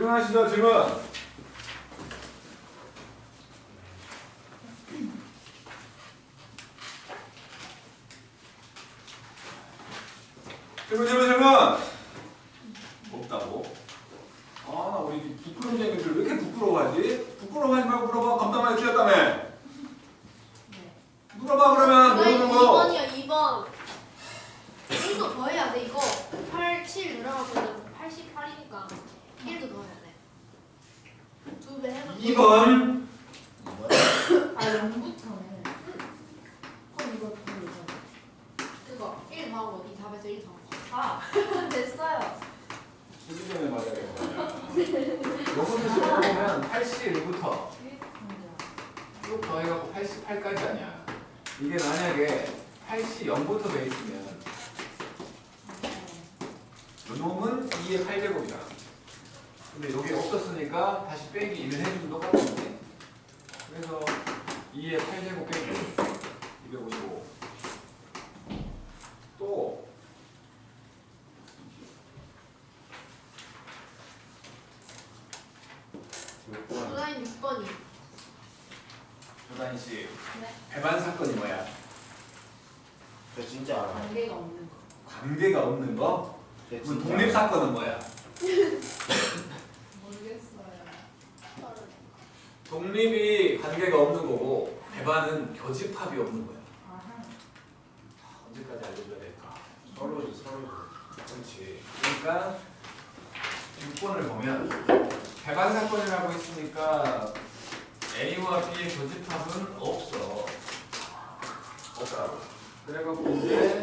질문하시죠, 질문. 질문. 없다고? 아, 나 우리 부끄러운 얘기들 왜 이렇게 부끄러워하지? 부끄러워하지 말고 물어봐. 감당만에 틀렸다며. 네. 물어봐, 그러면 모르는 거. 2번이요, 2번. 1도 더 해야 돼, 이거. 8, 7 늘어가면 88이니까 1도 더 해야 돼. 2배 해서. 2번. 아 0부터네. 그럼 이거 그거 1 더하고 2 답에서 1 더하고. 아 됐어요. 수기 전에 맞아야겠다. 요거는 보면 81부터 쭉 더해갖고 88까지 아니야. 이게 만약에 80부터 돼 있으면 요놈은 2의 8제곱이잖아. 근데 여기 없었으니까 다시 빼기 1을 해주면 똑같은 거지. 그래서 2의 8제곱 빼기 255. 또 조다인 6번이. 조다인 씨, 네. 배반 사건이 뭐야? 저 진짜 알아. 관계가 없는 거. 관계가 없는 거? 저 그럼 진짜 독립 알아. 사건은 뭐야? 모르겠어요. 독립이 관계가 없는 거고 배반은 교집합이 없는 거야. 아하. 언제까지 알려줘야 될까? 서로지. 그렇지. 그러니까 6번을 보면 배반 사건이라고 했으니까 A와 B의 교집합은 없어. 없다고. 그래갖고 이제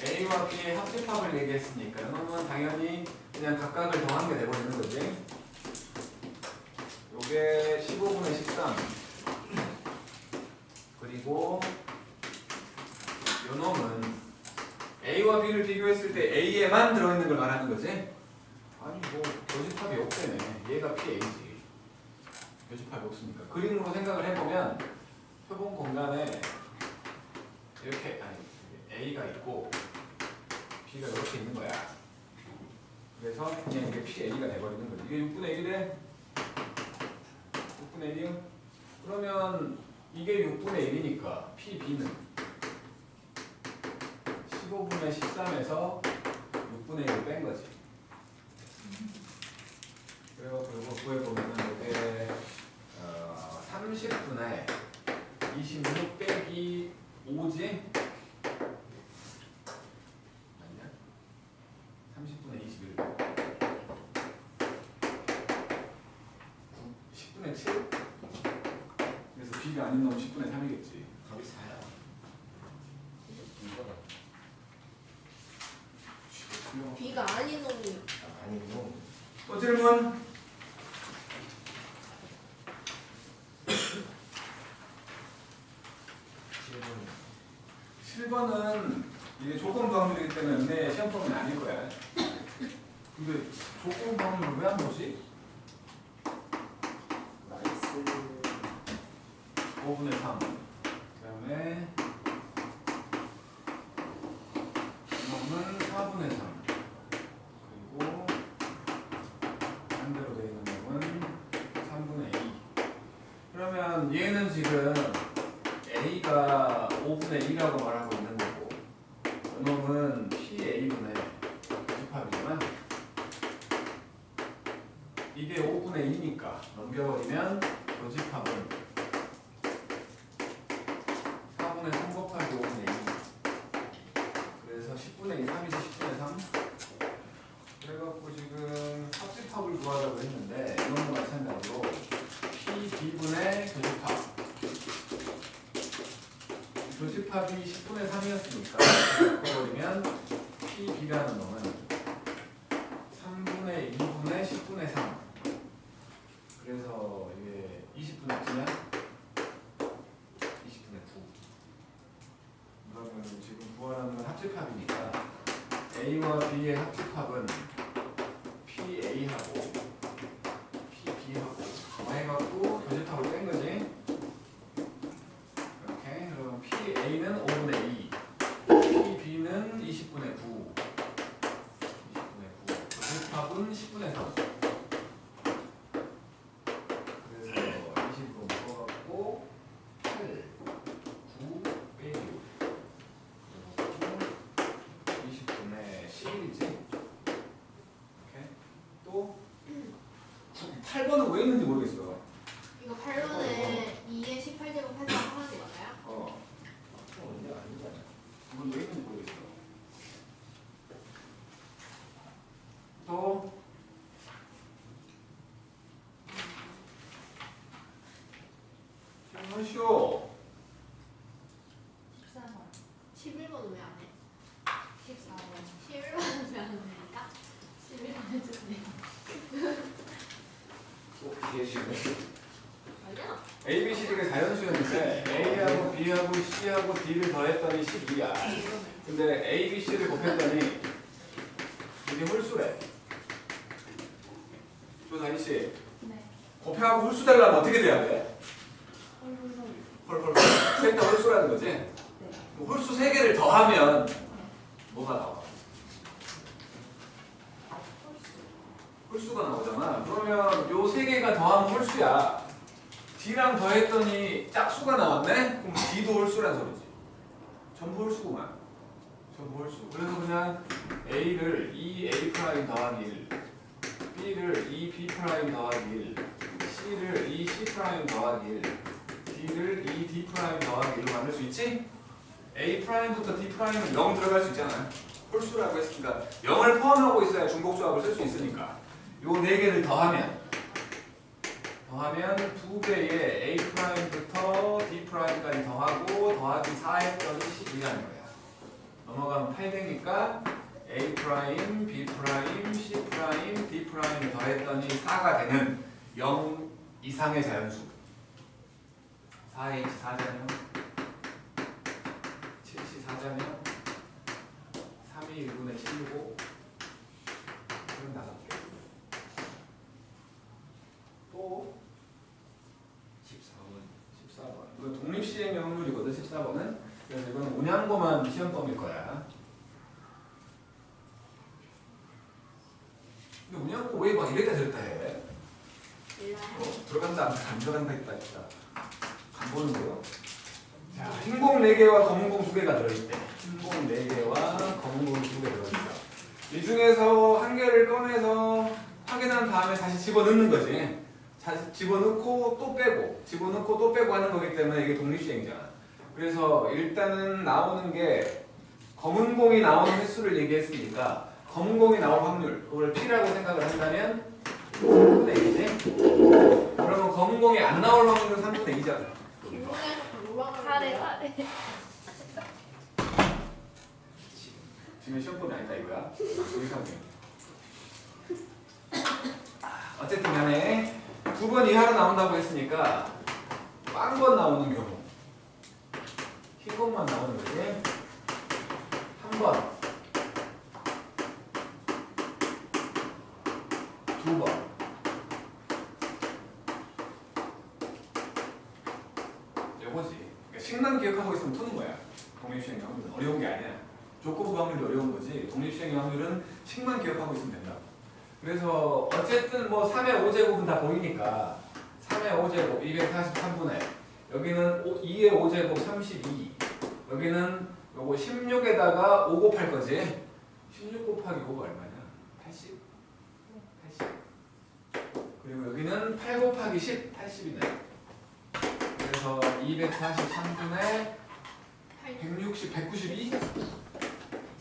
A와 B의 합집합을 얘기했으니까 이놈은 당연히 그냥 각각을 더한 게 돼버리는 거지. 요게 15분의 13. 그리고 요놈은 A와 B를 비교했을 때 A에만 들어있는 걸 말하는 거지? 아니 뭐 교집합이 없다며. 얘가 PA지. 교집합이 없으니까. 그림으로 생각을 해보면 표본 공간에 이렇게 A가 있고 B가 이렇게 있는 거야. 그래서 그냥 이게 PA가 돼버리는 거지. 이게 6분의 1이래? 6분의 1이요? 그러면 이게 6분의 1이니까 PB는 15분의 13에서 6분의 1을 뺀 거지. 그래서 이거 구해보면은 이게 30분의 26 빼기 5지? 맞냐? 30분의 21 10분의 7? 그래서 B가 아닌 놈은 10분의 3이겠지. 답이 4야. 이거다. B가 아닌 놈이. 아니고. 또 질문? 질문. 7번은 이게 조건 부합률이기 때문에 은혜 시험 범위는 아닐 거야. 근데 조건 부합률을 왜 안 보지? 나이스. 5분의 3. 그 다음에 이놈은 4분의 3. 그리고 반대로 되어 있는 놈은 3분의 2. 그러면 얘는 지금 A가 5분의 1이라고 말하고 있는 거고 이놈은 PA분의 교집합이지만 이게 5분의 2니까 넘겨버리면 교집합은 4분의 3 곱하기 5분의 2. 그래서 10분의 2, 3이지 10분의 3. 그래갖고 지금 합집합을 구하자고 했는데 이놈도 마찬가지로 PB분의 교집합. 교집합이 10분의 3이었으니까 바꿔버리면 PB라는 놈은 3분의 2분의 10분의 3. 그래서 이게 20분의 9냐? 20분의 9. 그러면 지금 구하는 건 합집합이니까 A와 B의 합집합은 PA하고 PB하고 더해갖고 교집합을 뺀 거지. 이렇게 그럼 PA는 5분의 2, PB는 20분의 9, 20분의 9. 교집합은 10분의 3. 8번은 왜 있는지 모르겠어. 이거 8번에 2에 18제곱 해서 하는 거 맞아요? 언제 아니잖아. 이건 왜 있는지 모르겠어. 또 질문쇼 14번. 11번은 왜 안 해? 14번. 11번은 왜 안 됩니까? 11번 해주세요. 계시네. 아니야? A, B, C, D가 자연수였는데 A하고 B하고 C하고 D를 더했더니 12야. 근데 A, B, C를 곱했더니 이게 홀수래. 조다희씨 네. 곱해하고 홀수 되려면 어떻게 돼야 돼? 헐헐헐. 셋 다 홀수라는 거지? 네. 홀수 3개를 더하면 뭐가 나와? 홀수가 나오잖아. 그러면 요 3개가 더하면 홀수야. D랑 더했더니 짝수가 나왔네? 그럼 D도 홀수란 소리지. 전부 홀수구만. 전부 홀수. 그래서 그냥 A를 2A' 더하기 1, B를 2B' 더하기 1, C를 2C' 더하기 1, D를 2D' 더하기 1로 만들 수 있지? A'부터 D'은 0 들어갈 수 있잖아. 홀수라고 했으니까 0을 포함하고 있어야 중복조합을 쓸 수 있으니까 요 4개를 더하면 2배의 A'부터 D'까지 더하고 더하기 4 했더니 12라는 거야. 넘어가면 8되니까 A', B', C', D'를 더했더니 4가 되는 0 이상의 자연수. 4H 4자면 7C 4자면 3이 1분의 7이고 그럼 나갈게. 또 14번. 이거 독립시행의 확률이거든. 14번은. 그래서 이거는 운양고만 시험범일 거야. 근데 운양고 왜 막 이랬다 저랬다 해? 들어간다 안 들어간다 했다 진짜. 안 보는 거요? 자, 흰공 4개와 검은공 2개가 들어있대. 흰공 4개와 검은공 2개 들어있어. 이 중에서 한 개를 꺼내서 확인한 다음에 다시 집어넣는 거지. 다시 집어넣고 또 빼고 집어넣고 또 빼고 하는 거기 때문에 이게 독립시행이잖아. 그래서 일단은 나오는 게 검은 공이 나오는 횟수를 얘기했으니까 검은 공이 나올 확률 그걸 P라고 생각을 한다면 3분의 1이지? 그러면 검은 공이 안 나올 확률은 3분의 2잖아. 사례. 지금 시험범이 아니다 이거야. 의상이. 어쨌든 간에 2번 이하로 나온다고 했으니까 빵 번 나오는 경우 흰 것만 나오는 거지. 한 번, 2번, 요거지. 그러니까 식만 기억하고 있으면 푸는 거야. 독립시행의 확률은 어려운 게 아니야. 조건부 확률이 어려운 거지. 독립시행의 확률은 식만 기억하고 있으면 된다. 그래서 어쨌든 뭐 3의 5제곱은 다 보이니까 3의 5제곱 243분의 여기는 2의 5제곱 32 여기는 요거 16에다가 5 곱할 거지. 16 곱하기 5가 얼마냐? 80? 80 그리고 여기는 8 곱하기 10 80이네. 그래서 243분의 160 192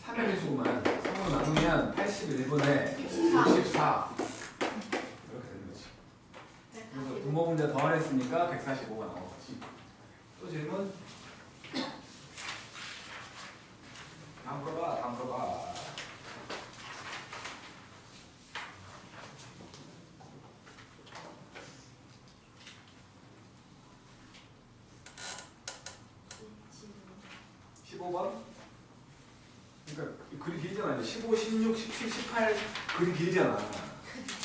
3의 배수구만. 3으로 나누면 81분의 64 이렇게 되는 거지. 그래서 분모 문제 더하려 했으니까 145가 나온 거지. 또 질문? 다음 물어봐. 다음 물어봐. 그러니까 글이 길잖아. 15, 16, 17, 18 글이 길잖아.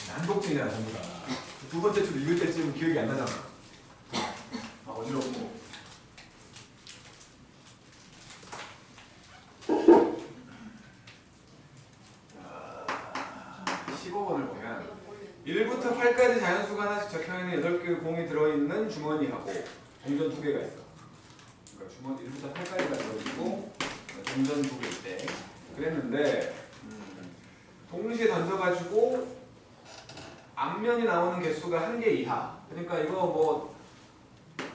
난독증이잖아 전부 다. 두 번째 줄 읽을 때쯤 기억이 안 나잖아. 아 어지럽고. 아, 15번을 보면 1부터 8까지 자연수가 하나씩 적혀있는 8개의 공이 들어있는 주머니하고 동전 2개가 있어. 그러니까 주머니 1부터 8까지가 들어있고 동전 2개 있대. 그랬는데 동시에 던져가지고 앞면이 나오는 개수가 1개 이하. 그러니까 이거 뭐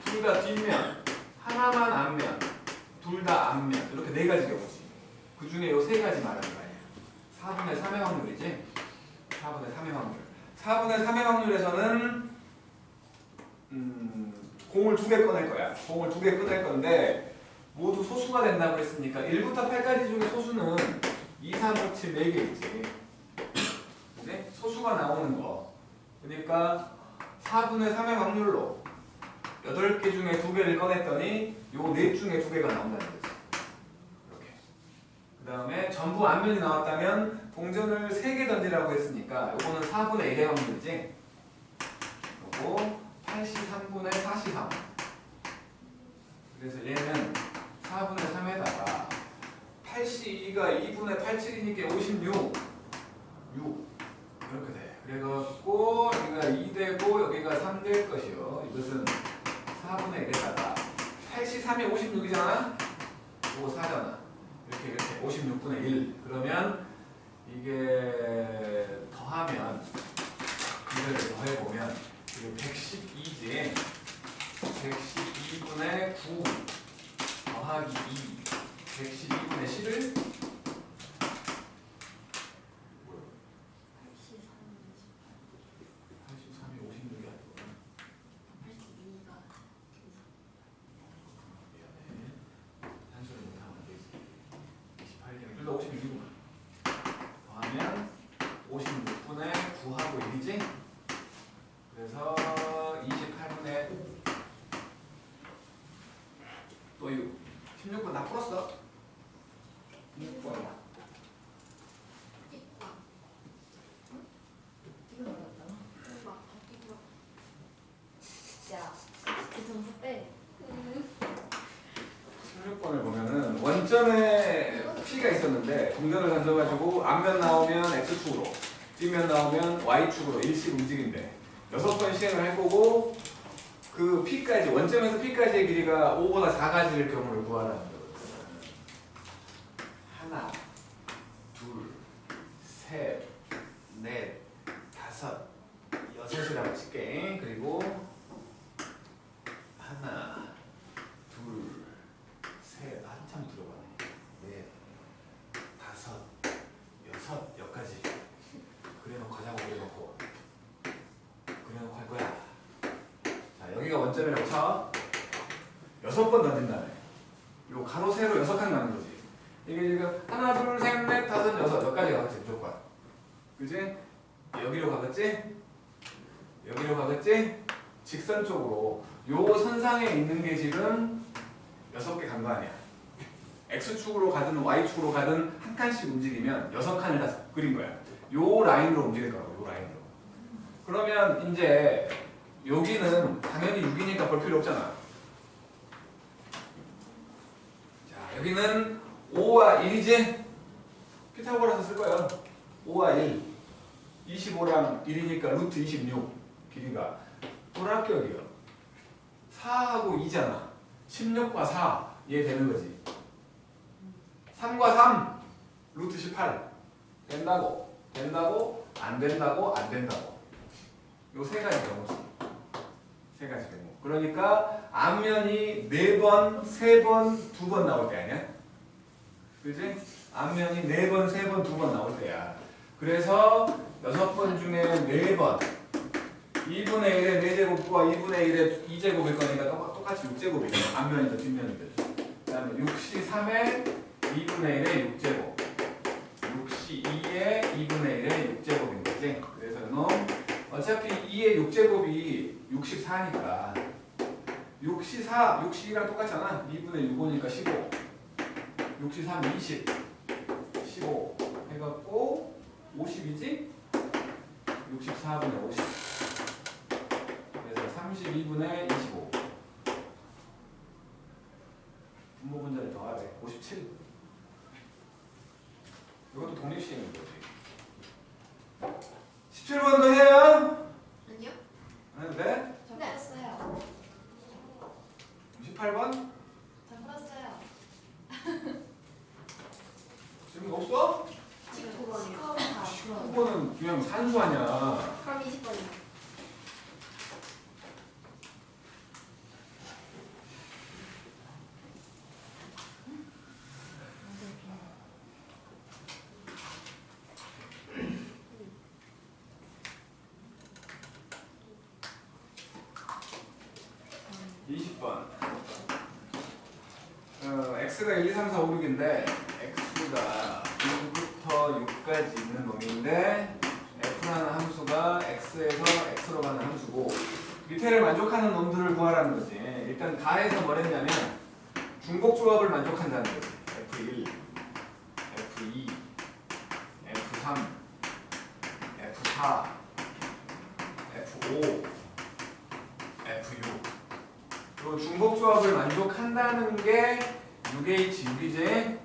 둘 다 뒷면, 하나만 앞면, 둘 다 앞면 이렇게 4가지 경우지. 그 중에 요 3가지 말하는 거 아니야. 4분의 3의 확률이지. 4분의 3의 확률. 4분의 3의 확률에서는 공을 2개 꺼낼 거야. 공을 2개 꺼낼 건데 모두 소수가 된다고 했으니까 1부터 8까지 중에 소수는 2, 3, 5, 7, 4개 있지. 네? 소수가 나오는 거. 그러니까 4분의 3의 확률로 8개 중에 2개를 꺼냈더니 요 넷 중에 2개가 나온다는 거지. 이렇게. 그 다음에 전부 앞면이 나왔다면 동전을 3개 던지라고 했으니까 요거는 4분의 1의 확률이지. 요거 83분의 43. 그래서 얘는 4분의 3에다가 82가 2분의 87이니까 56. 6. 이렇게 돼. 그래갖고 여기가 2 되고 여기가 3 될 것이요. 이것은 4분의 1에다가 83이 56이잖아. 이거 4잖아. 이렇게 56분의 1. 그러면 이게 더하면 이거를 더해보면 이게 112지. 112분의 9 더하기 2. 112분의 10을 83이 56이 아니고 미안해. 한소리 못하면 안 되지. 28개 둘 다 56이구나. 더하면 56분의 9하고 1이지? 그래서 28분의 또 6. 16분 다 풀었어? 6번. 이거 어렵다. 야, 그 점수 빼. 16번을 보면은 원점에 P가 있었는데 동전을 던져가지고 앞면 나오면 X축으로 뒷면 나오면 Y축으로 일씩 움직인대. 6번 시행을 할 거고 그 P까지 원점에서 P까지의 길이가 5보다 4가지일 경우를 구하라는 거거든. 하나, 둘, 셋, 넷, 다섯, 여섯이라고 칠게. 그리고 하나, 둘, 셋, 한참 들어가네. 넷, 다섯, 여섯, 여기까지. 그래놓고 하자고 그래놓고 할 거야. 자, 여기가 원점이라고 쳐. 6번 던진다네. 요 가로 세로 6칸 가는 거지. 이게 지금 하나, 둘, 셋, 넷, 다섯, 여섯 여기까지 가겠지 무조건. 그지? 여기로 가겠지? 여기로 가겠지? 직선 쪽으로 요 선상에 있는 게 지금 6개 간 거 아니야. X축으로 가든 Y축으로 가든 한 칸씩 움직이면 6칸을 다 그린 거야. 요 라인으로 움직일 거라고. 요 라인으로. 그러면 이제 여기는 당연히 6이니까 볼 필요 없잖아. 자, 여기는 5와 1이지? 피타고라스 쓸 거야. 5와 1. 25랑 1이니까 루트 26. 길이가. 돌합격이요. 4하고 2잖아. 16과 4. 얘 되는 거지. 3과 3. 루트 18. 된다고. 된다고. 안 된다고. 안 된다고. 요 3가지 경우지. 3가지 경우. 그러니까 앞면이 4번, 3번, 2번 나올 때 아니야? 그지? 앞면이 4번, 3번, 2번 나올 때야. 그래서 6번 중에 4번 2분의 1의 4제곱과 2분의 1의 2제곱일 거니까 똑같이 6제곱이죠. 앞면이든 뒷면이든. 그 다음에 63의 2분의 1의 6제곱 62의 2분의 1의 6제곱인 거지. 그래서 너 어차피 2의 6제곱이 64니까 64, 62랑 똑같잖아. 2분의 6이니까 15 63, 20 15 해갖고 50이지? 64분의 50 그래서 32분의 25 분모 분자를 더하래 57 이것도 독립시행인 거지. 17번도 해요? 아니요? 안 해도 돼? 저 풀었어요. 18번? 저 풀었어요. 질문 없어? 19번이요. 19번은 그냥 산수 아니야. 그럼 20번이요. x가 1, 2, 3, 4, 5, 6인데 x가 1부터 6까지 있는 놈인데 f라는 함수가 x에서 x로 가는 함수고 밑에를 만족하는 놈들을 구하라는 거지. 일단 가에서 뭘 했냐면 중복 조합을 만족한다는 거지. f1, f2, f3, f4, f5, f6 요 중복 조합을 만족한다는 게 6H6이지.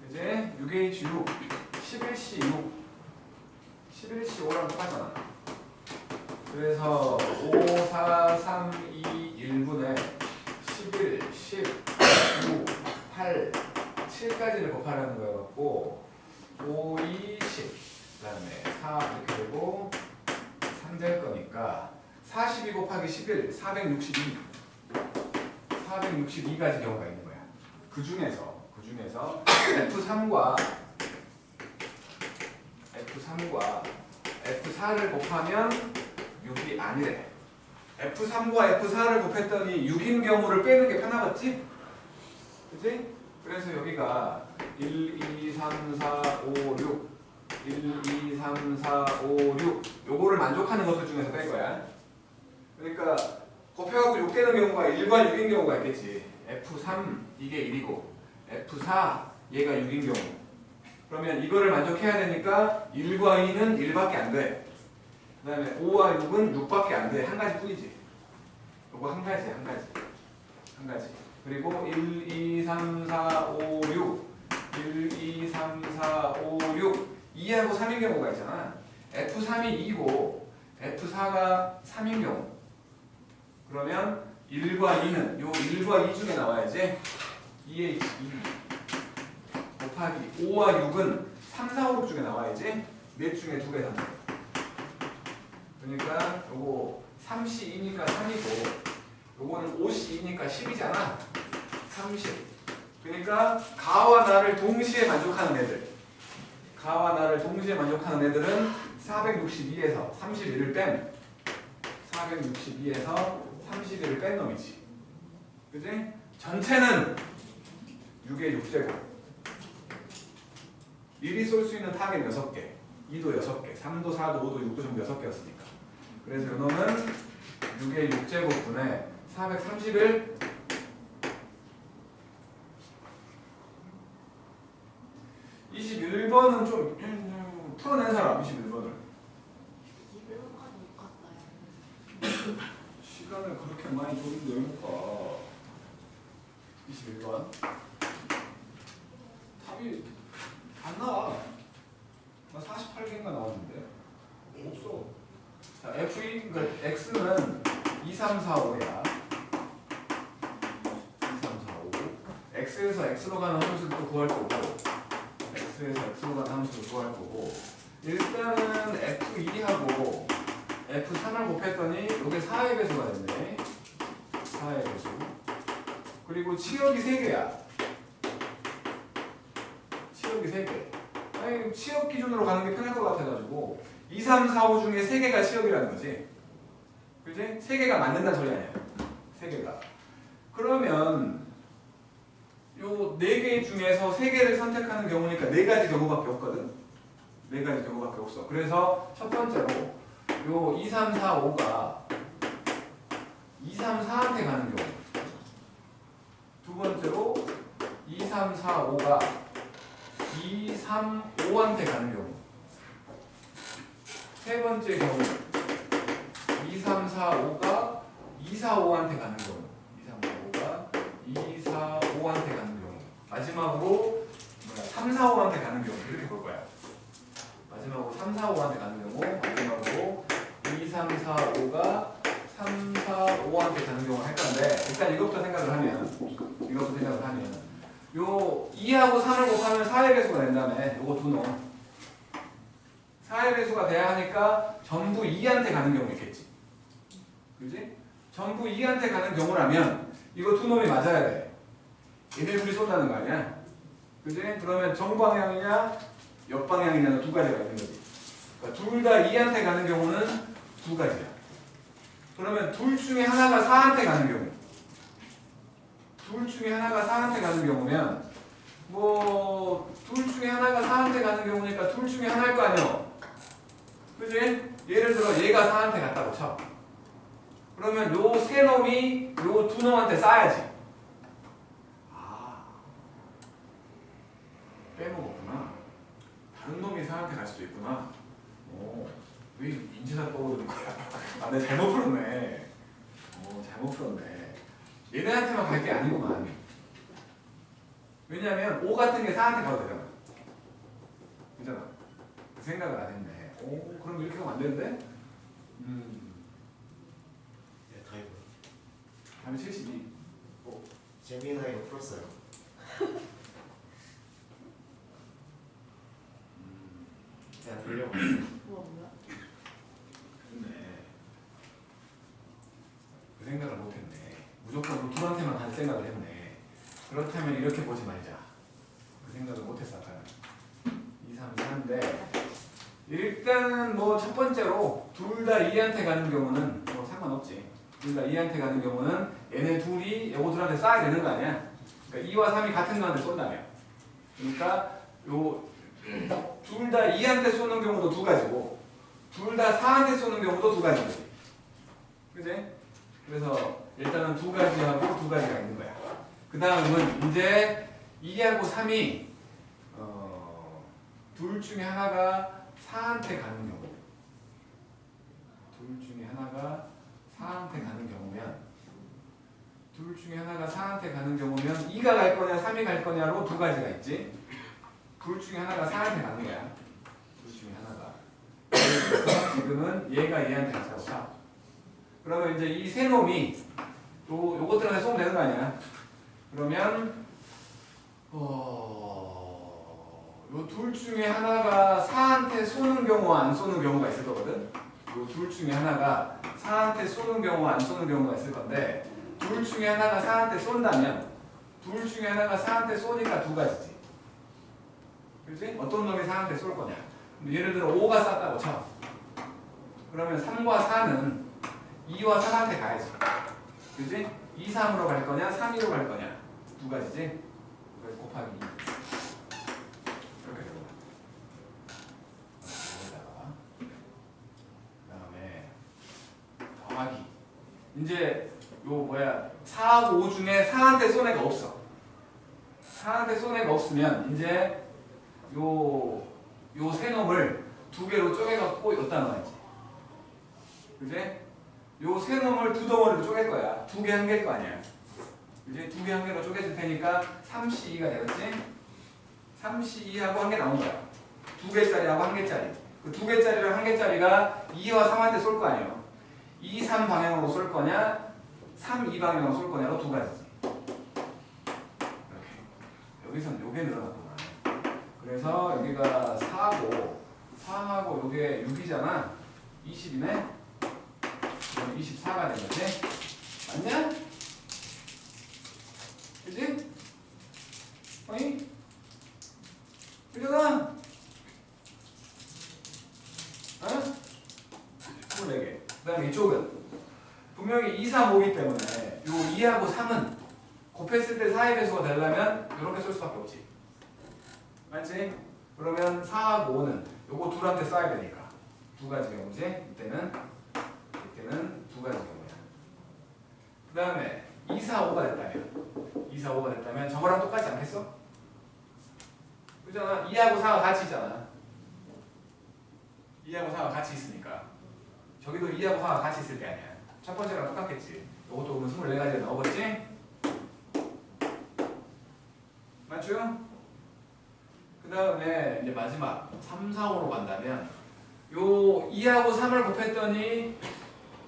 이제 6H6 11C6 11C5랑 똑같잖아. 그래서 5, 4, 3, 2, 1분의 11, 10, 9, 8, 7까지를 곱하라는 거여갖고 5, 2, 10 그 다음에 4 이렇게 되고 3 될 거니까 42 곱하기 11, 462 462가지 경우가 있는 거야. 그 중에서 F3과 F4를 곱하면 6이 아니래. F3과 F4를 곱했더니 6인 경우를 빼는 게 편하겠지? 그치? 그래서 여기가 1, 2, 3, 4, 5, 6 1, 2, 3, 4, 5, 6 요거를 만족하는 것들 중에서 뺄 거야. 그러니까 곱해갖고 6 되는 경우가 1과 6인 경우가 있겠지. F3 이게 1이고 F4 얘가 6인 경우. 그러면 이거를 만족해야 되니까 1과 2는 1밖에 안 돼. 그 다음에 5와 6은 6밖에 안 돼. 한 가지 뿐이지. 요거 한 가지. 그리고 1, 2, 3, 4, 5, 6 1, 2, 3, 4, 5, 6 2하고 3인 경우가 있잖아. F3이 2고 F4가 3인 경우. 그러면 1과 2는 요 1과 2 중에 나와야지. 2H2 곱하기 5와 6은 3, 4, 5, 6 중에 나와야지. 넷 중에 2개 다. 그러니까 요거 3C2니까 3이고 요거는 5C2니까 10이잖아. 30. 그러니까 가와 나를 동시에 만족하는 애들. 가와 나를 동시에 만족하는 애들은 462에서 31을 뺀 462에서 31을 뺀 놈이지. 그지? 전체는 6의 6제곱. 1이 쏠 수 있는 타겟 6개. 2도 6개. 3도 4도 5도 6도 전부 6개였으니까. 그래서 이 놈은 6의 6제곱분에 431 21번은 좀 풀어낸 사람. 21번을 21번까지 못 갔어요. 시간을 그렇게 많이 줬는데 왜 못 가? 21번 답이 안 나와. 나 48개인가 나왔는데 없어. 자, F2, 그러니까 X는 2, 3, 4, 5야. 2, 3, 4, 5. X에서 X로 가는 함수도 구할 거고 X에서 X로 가는 함수도 구할 거고 일단은 F2하고 F3을 곱했더니 이게 4의 배수가 됐네. 4의 배수. 그리고 치역이 3개야. 치역이 3개. 아니 치역 기준으로 가는 게 편할 것 같아가지고 2, 3, 4, 5 중에 3개가 치역이라는 거지. 그지? 3개가 맞는다는 소리 아니야. 3개가. 그러면 요 4개 중에서 3개를 선택하는 경우니까 4가지 경우밖에 없거든. 4가지 경우밖에 없어. 그래서 첫 번째로 요 2, 3, 4, 5가 2, 3, 4한테 가는 경우. 두 번째로 2, 3, 4, 5가 2, 3, 5한테 가는 경우. 세 번째 경우 2, 3, 4, 5가 2, 4, 5한테 가는 경우. 2, 3, 4, 5가 2, 4, 5한테 가는 경우. 마지막으로 3, 4, 5한테 가는 경우. 이렇게 볼 거야. 마지막으로 3, 4, 5한테 가는 경우. 마지막으로 2, 3, 4, 5가 3, 4, 5한테 가는 경우를 할 건데 일단 이것부터 생각을 하면 요 2하고 3을 곱하면 4의 배수가 된다며. 요거 두 놈. 4의 배수가 돼야 하니까 전부 2한테 가는 경우 있겠지. 그지? 전부 2한테 가는 경우라면 이거 두 놈이 맞아야 돼. 얘네 둘이 쏜다는 거 아니야? 그지? 그러면 정방향이냐 역방향이냐는 두 가지가 있는 거지. 그러니까 둘 다 2한테 가는 경우는 두 가지야. 그러면 둘 중에 하나가 4한테 가는 경우, 둘 중에 하나가 4한테 가는 경우면 뭐 둘 중에 하나가 4한테 가는 경우니까 둘 중에 하나일 거 아니야. 그지? 예를 들어 얘가 4한테 갔다고 쳐. 그러면 요 세 놈이 요 두 놈한테 쌓아야지. 아, 빼먹었구나. 다른 놈이 4한테 갈 수도 있구나. 오, 왜 인지사 떠오르는 거야? 아, 내가 잘못 풀었네. 잘못 풀었네. 얘네한테만 갈 게 아니구만. 왜냐면 5 같은 게 4한테 가도 되잖아. 그잖아. 그 생각을 안 했네. 오, 그럼 이렇게 하면 안 되는데? 네, 다 이거. 답이 72. 재미있는 이거 풀었어요. 그냥 돌려봤어요. 뭐야? 그렇네. 그 생각을 못했네. 무조건 루트한테만 할 생각을 했네. 그렇다면 이렇게 보지 말자. 그 생각을 못했어 아까. 2, 3, 4인데 일단 뭐 첫 번째로 둘 다 2한테 가는 경우는 뭐 상관없지. 둘 다 2한테 가는 경우는 얘네 둘이 요거들한테 쌓아야 되는 거 아니야? 그러니까 2와 3이 같은 거한테 쏜다며. 그러니까 요 둘 다 2한테 쏘는 경우도 두 가지고 둘 다 4한테 쏘는 경우도 두 가지지. 그지? 그래서 일단은 두 가지하고 두 가지가 있는 거야. 그 다음은 이제 2하고 3이 둘 중에 하나가 4한테 가는 경우, 둘 중에 하나가 4한테 가는 경우면, 둘 중에 하나가 4한테 가는 경우면 2가 갈 거냐 3이 갈 거냐로 두 가지가 있지. 둘 중에 하나가 4한테 가는 거야. 둘 중에 하나가. 그래서 지금은 얘가 얘한테 갔다고 쳐. 그러면 이제 이 세 놈이 요것들한테 쏘면 되는 거 아니야? 그러면 요 둘 중에 하나가 4한테 쏘는 경우와 안 쏘는 경우가 있을 거거든. 요 둘 중에 하나가 4한테 쏘는 경우와 안 쏘는 경우가 있을 건데 둘 중에 하나가 4한테 쏜다면 둘 중에 하나가 4한테 쏘니까 두 가지지. 그렇지? 어떤 놈이 4한테 쏠 거냐? 예를 들어 5가 쐈다고 쳐. 그러면 3과 4는 2와 3한테 가야지. 그지? 2, 3으로 갈 거냐, 3, 2로 갈 거냐. 두 가지지? 그래서 곱하기 2. 이렇게 되고. 여기다가. 그 다음에 더하기. 이제 요 4하고 5 중에 4한테 쏜 애가 없어. 4한테 쏜 애가 없으면 이제 요 세 놈을 두 개로 쪼개갖고 여기다 넣어야지. 그지? 요 세 놈을 두 덩어리로 쪼갤 거야. 두 개 한 개일 거 아니야. 이제 두 개 한 개로 쪼개줄 테니까 3C2가 되겠지? 3C2하고 한 개 나온 거야. 두 개짜리하고 한 개짜리. 그 두 개짜리랑 한 개짜리가 2와 3한테 쏠 거 아니에요. 2, 3 방향으로 쏠 거냐, 3, 2 방향으로 쏠 거냐로 두 가지지. 이렇게. 여기서는 요게 늘어났구나. 그래서 여기가 4고, 3하고 요게 6이잖아. 20이네? 그럼 24가 된 거지? 맞냐? 그지? 어이? 그잖아? 어? 24개. 그 다음에 이쪽은 분명히 2, 3, 5이기 때문에 요 2하고 3은 곱했을 때 4의 배수가 되려면 이렇게 쓸 수밖에 없지. 맞지? 그러면 4하고 5는 요거 둘한테 쌓아야 되니까 두 가지 경우지? 이때는 두 가지 경우야. 그 다음에 2, 4, 5가 됐다면 2, 4, 5가 됐다면 저거랑 똑같지 않겠어? 그잖아. 2하고 4가 같이 있잖아. 2하고 4가 같이 있으니까 저기도 2하고 4가 같이 있을 게 아니야. 첫 번째랑 똑같겠지. 요것도 그러면 24가지에 넣어봤지? 맞죠? 그 다음에 이제 마지막 3, 4, 5로 간다면 요 2하고 3을 곱했더니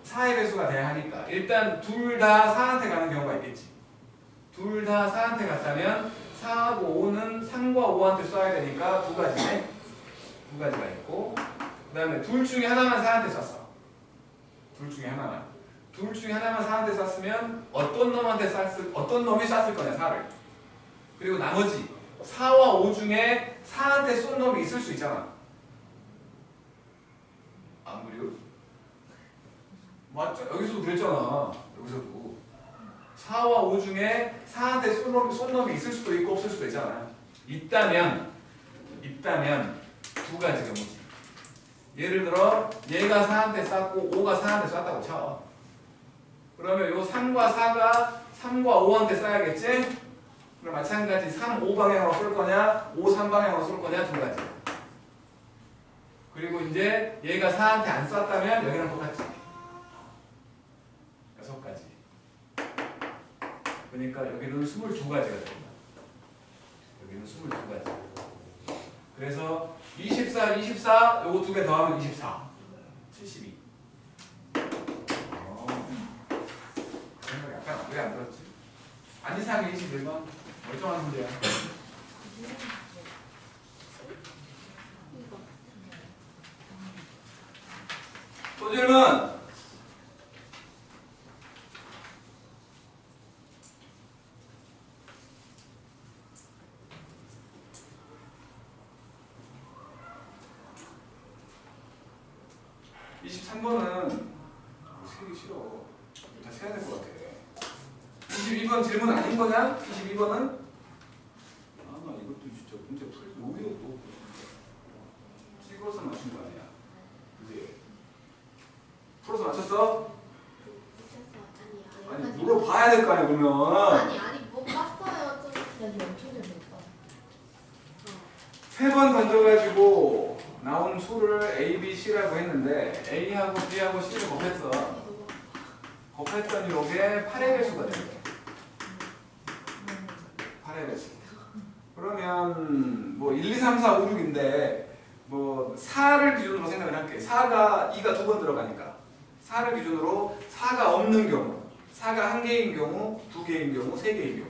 4의 배수가 돼야 하니까 일단 둘 다 4한테 가는 경우가 있겠지. 둘 다 4한테 갔다면 4하고 5는 3과 5한테 쏴야 되니까 두 가지네. 두 가지가 있고 그 다음에 둘 중에 하나만 4한테 쐈어. 둘 중에 하나만. 둘 중에 하나만 4한테 쐈으면 어떤 놈이 쐈을 거냐 4를. 그리고 나머지 4와 5 중에 4한테 쏜 놈이 있을 수 있잖아. 안 그래요? 맞죠? 여기서도 그랬잖아. 여기서도 4와 5 중에 4한테 쏜 놈이 있을 수도 있고 없을 수도 있잖아. 있다면 두 가지 경우지. 예를 들어 얘가 4한테 쐈고 5가 4한테 쐈다고 쳐. 그러면 요 3과 4가 3과 5한테 쏴야겠지? 그럼 마찬가지 3, 5 방향으로 쏠 거냐 5, 3 방향으로 쏠 거냐 두 가지. 그리고 이제 얘가 4한테 안 쐈다면 여기랑 똑같지. 6가지. 그러니까 여기는 22가지가 됩니다. 여기는 22가지. 그래서 24, 24 요거 두 개 더하면 24. 72. 약간 왜 안 들었지? 안 이상하게 21번 멀쩡한 문제야. 또 질문. 세기 싫어. 다 세야 될 것 같아. 22번 질문 아닌 거냐? 22번은? 아, 나 이것도 진짜 문제 풀기 어려워. 찍어서 맞춘 거 아니야? 그지? 풀어서 맞췄어? 아니, 물어봐야 될 거 아니야, 그러면. 아니, 못 봤어요. 좀. 여기 엄청 재밌다. 세 번 던져가지고 나온 수를 A, B, C라고 했는데 A하고 B하고 C를 곱했어. 곱했더니 이게 8의 배수가 되는 거야. 8의 배수. 그러면 뭐 1, 2, 3, 4, 5, 6인데 뭐 4를 기준으로 생각을 할게. 4가 2가 두 번 들어가니까 4를 기준으로 4가 없는 경우, 4가 한 개인 경우, 두 개인 경우, 세 개인 경우.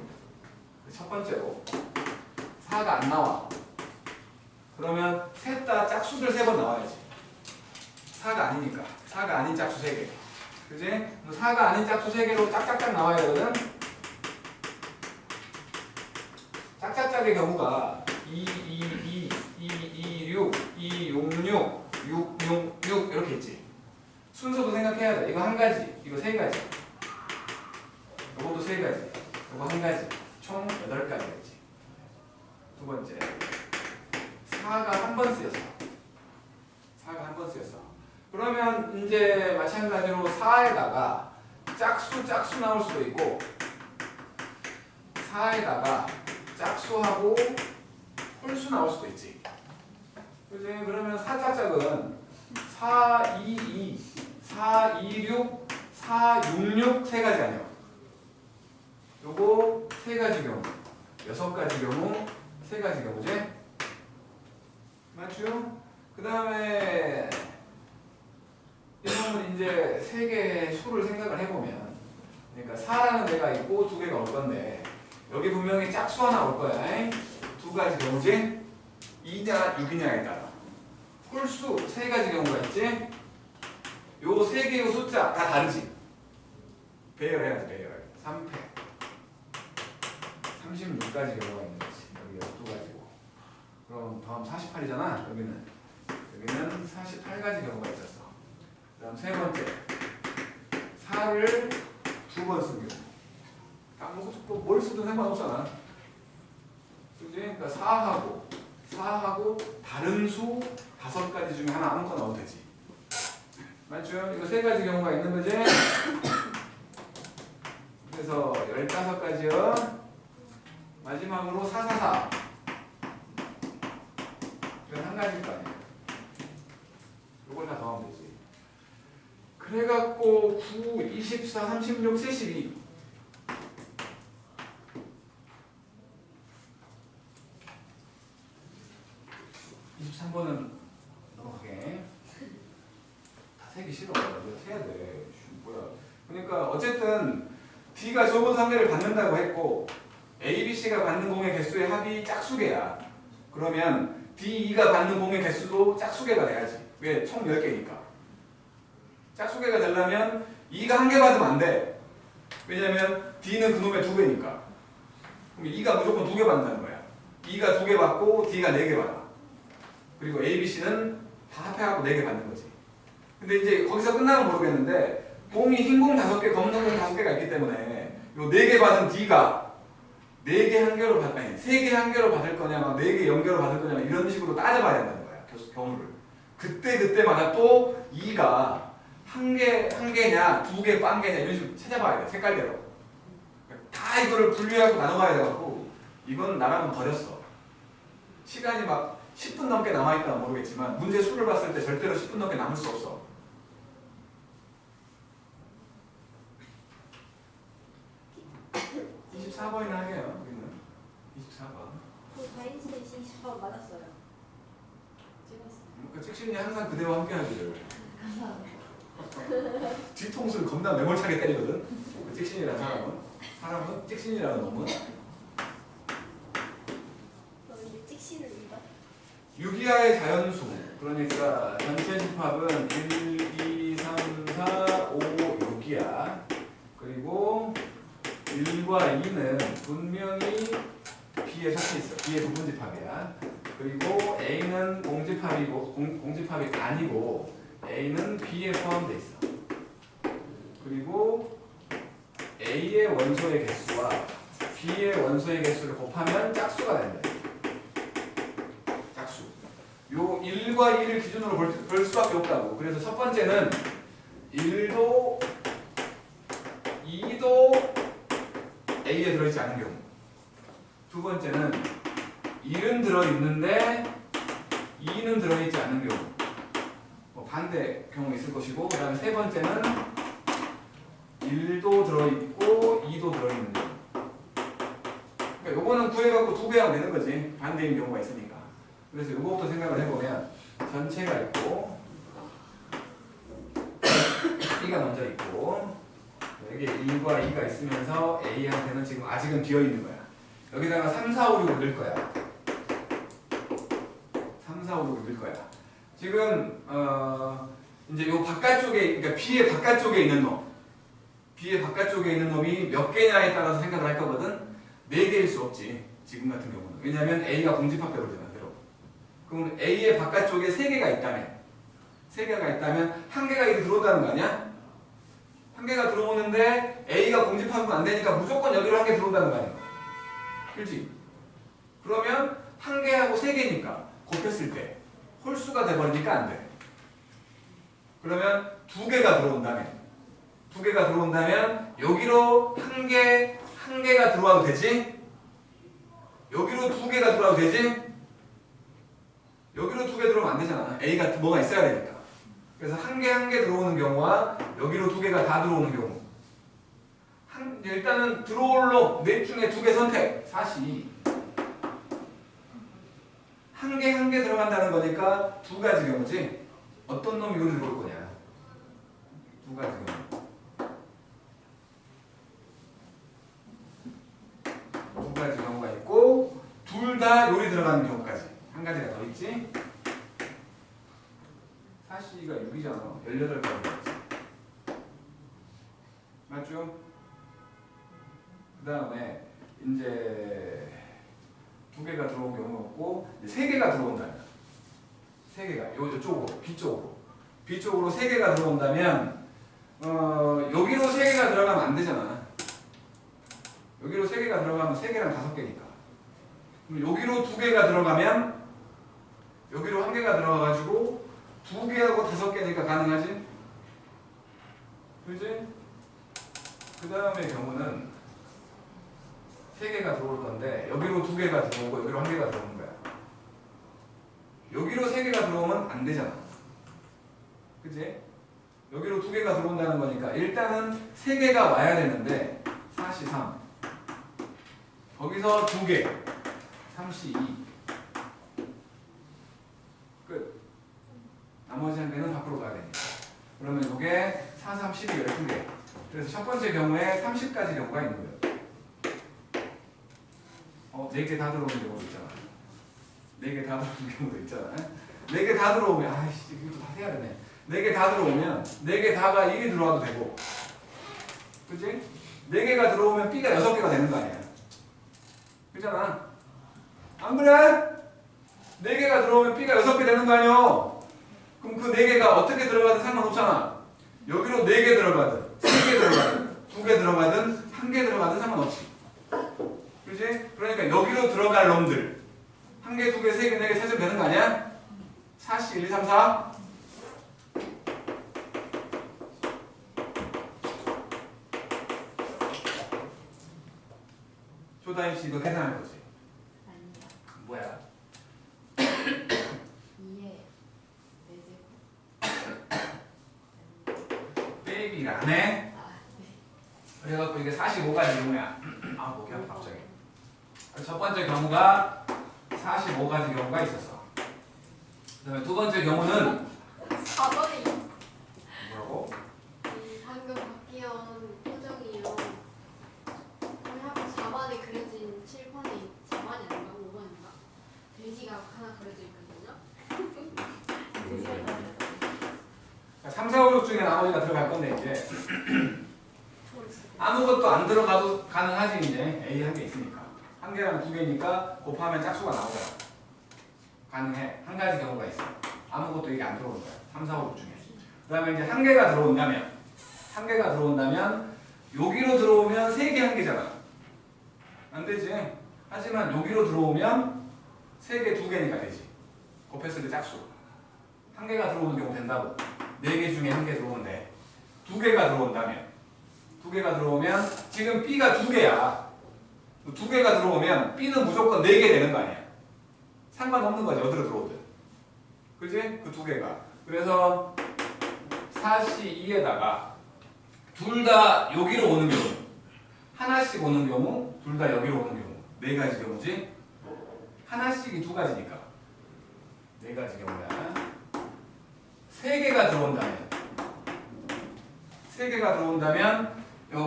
첫 번째로 4가 안 나와. 그러면 셋 다 짝수들 3번 나와야지. 4가 아니니까. 4가 아닌 짝수 3개. 그지? 4가 아닌 짝수 3개로 짝짝짝 나와야 되거든? 짝짝짝의 경우가 2, 2, 2, 2, 2, 6, 2, 6, 6, 6, 6, 6 이렇게 있지. 순서도 생각해야 돼. 이거 한 가지, 이거 세 가지. 이것도 세 가지, 이거 한 가지. 총 8가지겠지. 두 번째. 4가 한 번 쓰였어. 4가 한 번 쓰였어. 그러면 이제 마찬가지로 4에다가 짝수 나올 수도 있고 4에다가 짝수하고 홀수 나올 수도 있지. 그지? 그러면 4짝짝은 4, 2, 2, 4, 2, 6, 4, 6, 6 세 가지 아니야. 요거 세 가지 경우, 6가지 경우, 세 가지 경우지? 맞죠? 그 다음에 이놈은 이제 세 개의 수를 생각을 해보면, 그러니까 4라는 데가 있고 2개가 올 건데 여기 분명히 짝수 하나 올 거야. 두 가지 경우지? 2냐 6이냐에 따라 홀수 세 가지 경우가 있지? 요 세 개의 숫자 다 다르지? 배열해야지. 배열. 3패 36가지 경우가 있는 거지. 여기 12가지고 그럼 다음 48이잖아. 여기는 48가지 경우가 있었어. 그 다음 세 번째 4를 2번 쓴 경우. 아무것도 뭘 쓰든 상관없잖아. 그지? 그러니까 4하고 다른 수 5가지 중에 하나 아무거나 넣어도 되지. 맞죠? 이거 세 가지 경우가 있는 거지? 그래서 15가지요. 마지막으로 4, 4, 4. 이건 한 가지일 거 아니야. 이걸 다 더하면 되지. 그래갖고 9, 24, 36, 72. 23번은 넘어가게. 다 세기 싫어. 이거 세야 돼. 뭐야. 그러니까 어쨌든 D가 저번 3개를 받는다고 했고 A, B, C가 받는 공의 개수의 합이 짝수개야. 그러면 D, E가 받는 공의 개수도 짝수개가 돼야지. 왜? 총 10개니까. 짝수개가 되려면 E가 1개 받으면 안 돼. 왜냐면 D는 그놈의 2배니까. 그럼 E가 무조건 2개 받는다는 거야. E가 2개 받고 D가 4개 받아. 그리고 A, B, C는 다 합해갖고 4개 받는 거지. 근데 이제 거기서 끝나면 모르겠는데 공이 흰 공 5개, 검은 공 5개가 있기 때문에 요 4개 받은 D가 4개 한 개로 아니 3개 한 개로 받을 거냐, 막 4개 연계로 받을 거냐, 이런 식으로 따져봐야 된다는 거야. 경우를. 그때마다 또 E가 한 개냐, 2개 빵개냐 이런 식으로 찾아봐야 돼. 색깔대로. 다 이거를 분류하고 나눠봐야 돼갖고 이건 나랑은 버렸어. 시간이 막 10분 넘게 남아있다면 모르겠지만 문제 수를 봤을 때 절대로 10분 넘게 남을 수 없어. 24번이나 하게요. 우리는 24번. 그 다인스의 20번 맞았어요. 찍었어요. 그 찍신이 항상 그대와 함께 하기를. 감사합니다. 뒤통수를 겁나 매몰차게 때리거든. 그 찍신이라는 사람은 찍신이라는 놈은 너 이제 찍신을 읽어? 6이하의 자연수, 그러니까 전체 집합은 1, 2, 3, 4, 5, 6이야. 그리고 1과 2는 분명히 B에 속해 있어. B의 부분집합이야. 그리고 A는 공집합이고 공집합이 아니고 A는 B에 포함되어 있어. 그리고 A의 원소의 개수와 B의 원소의 개수를 곱하면 짝수가 된다. 짝수. 요 1과 2를 기준으로 볼 수밖에 없다고. 그래서 첫 번째는 1도 2도 A에 들어있지 않은 경우. 두 번째는 1은 들어있는데 2는 들어있지 않은 경우. 뭐 반대 경우 있을 것이고, 그 다음에 세 번째는 1도 들어있고 2도 들어있는 경우. 그러니까 요거는 구해갖고 2배하면 되는 거지. 반대인 경우가 있으니까. 그래서 요거부터 생각을 해보면 전체가 있고 B가 먼저 있고 여기 1과 2가 있으면서 A한테는 지금 아직은 비어있는 거야. 여기다가 3, 4, 5, 6을 넣을 거야. 3, 4, 5, 6을 넣을 거야. 지금 이제 요 바깥쪽에, 그러니까 B의 바깥쪽에 있는 놈, B의 바깥쪽에 있는 놈이 몇 개냐에 따라서 생각을 할 거거든. 4개일 수 없지, 지금 같은 경우는. 왜냐면 A가 공집합되고 있잖아. 그럼 A의 바깥쪽에 3개가 있다면, 3개가 있다면 1개가 이리 들어온다는 거 아니야? 1개가 들어오는데 A가 공집하면 안 되니까 무조건 여기로 1개 들어온다는 거 아니야? 그렇지? 그러면 1개하고 3개니까 곱했을 때 홀수가 돼버리니까 안 돼. 그러면 2개가 들어온다면 여기로 1개가 들어와도 되지? 여기로 2개가 들어와도 되지? 여기로 2개 들어오면 안 되잖아. A가 뭐가 있어야 되니까. 그래서 1개 들어오는 경우와 여기로 2개가 다 들어오는 경우. 일단은 들어올 놈 넷 중에 2개 선택. 4시. 1개 들어간다는 거니까 2가지 경우지. 어떤 놈이 여기 들어올 거냐. 2가지 경우. 2가지 경우가 있고 둘 다 요리 들어가는 경우까지. 한 가지가 더 있지? 4C가 6이잖아. 18가지. 맞죠? 그 다음에 이제 2개가 들어온 경우가 없고 3개가 들어온다면 3개가 이쪽으로 B쪽으로 3개가 들어온다면 여기로 3개가 들어가면 안 되잖아. 여기로 3개가 들어가면 3개랑 5개니까. 그럼 여기로 2개가 들어가면 여기로 1개가 들어가가지고 2개하고 5개니까 가능하지? 그지? 그 다음에 경우는 3개가 들어올 건데 여기로 2개가 들어오고 여기로 1개가 들어오는 거야. 여기로 3개가 들어오면 안 되잖아. 그지? 여기로 2개가 들어온다는 거니까 일단은 3개가 와야 되는데 4시 3 거기서 2개 3시 2 끝. 나머지 1개는 밖으로 가야 되니까. 그러면 이게 4, 3, 12, 12개. 그래서 첫 번째 경우에 30가지 경우가 있는 거예요. 4개 다 들어오는 경우도 있잖아. 4개 다 들어오는 경우도 있잖아. 4개 다 들어오면 아이씨 이것도 다 해야 되네. 4개 다 들어오면 4개 다가 1이 들어와도 되고, 그치? 4개가 들어오면 B가 6개가 되는 거 아니야. 그잖아. 안 그래? 4개가 들어오면 B가 6개 되는 거 아니야. 그럼 그 4개가 어떻게 들어가든 상관없잖아. 여기로 4개 들어가든 3개 들어가든 2개 들어가든 1개 들어가든 상관없지. 그치? 그러니까 여기로 들어갈 놈들 1개, 2개, 3개, 4개 찾으면 되는 거 아니야? 4씩 1, 2, 3, 4 조다임씨 이거 계산할 거지? 아니요. 뭐야? 2에 4제곱. 빼기를 안 해? 아, 네. 그래갖고 이게 45가지 경우야. 아 목이 아파 갑자기. 첫 번째 경우가 45가지 경우가 있었어. 그 다음에 두 번째 경우는 4번이 뭐라고? 방금 바뀌어온 표정이요. 하고 4번에 그려진 7번에 4번이 아닌가? 5번인가? 돼지가 하나 그려져 있거든요. 3, 4, 5, 6 중에 나머지가 들어갈 건데 이제 아무것도 안 들어가도 가능하지. 이제 A 한 개 있으니까 한 개랑 두 개니까 곱하면 짝수가 나오잖아. 가능해. 한 가지 경우가 있어. 아무것도 이게 안 들어오는 거야. 3, 4, 5, 6 중에. 그 다음에 이제 한 개가 들어온다면 여기로 들어오면 3개 한 개잖아. 안 되지. 하지만 여기로 들어오면 3개 2개니까 되지. 곱했을 때 짝수. 한 개가 들어오는 경우 된다고. 4개 중에 한 개 들어오는데 2개가 들어오면 지금 B가 2개야. 2개가 들어오면 B는 무조건 4개 되는 거 아니야. 상관없는 거지. 어디로 들어오든. 그지? 그 2개가. 그래서 42에다가 둘 다 여기로 오는 경우, 하나씩 오는 경우, 둘 다 여기로 오는 경우, 4가지 경우지. 하나씩이 2가지니까 4가지 경우야. 3개가 들어온다면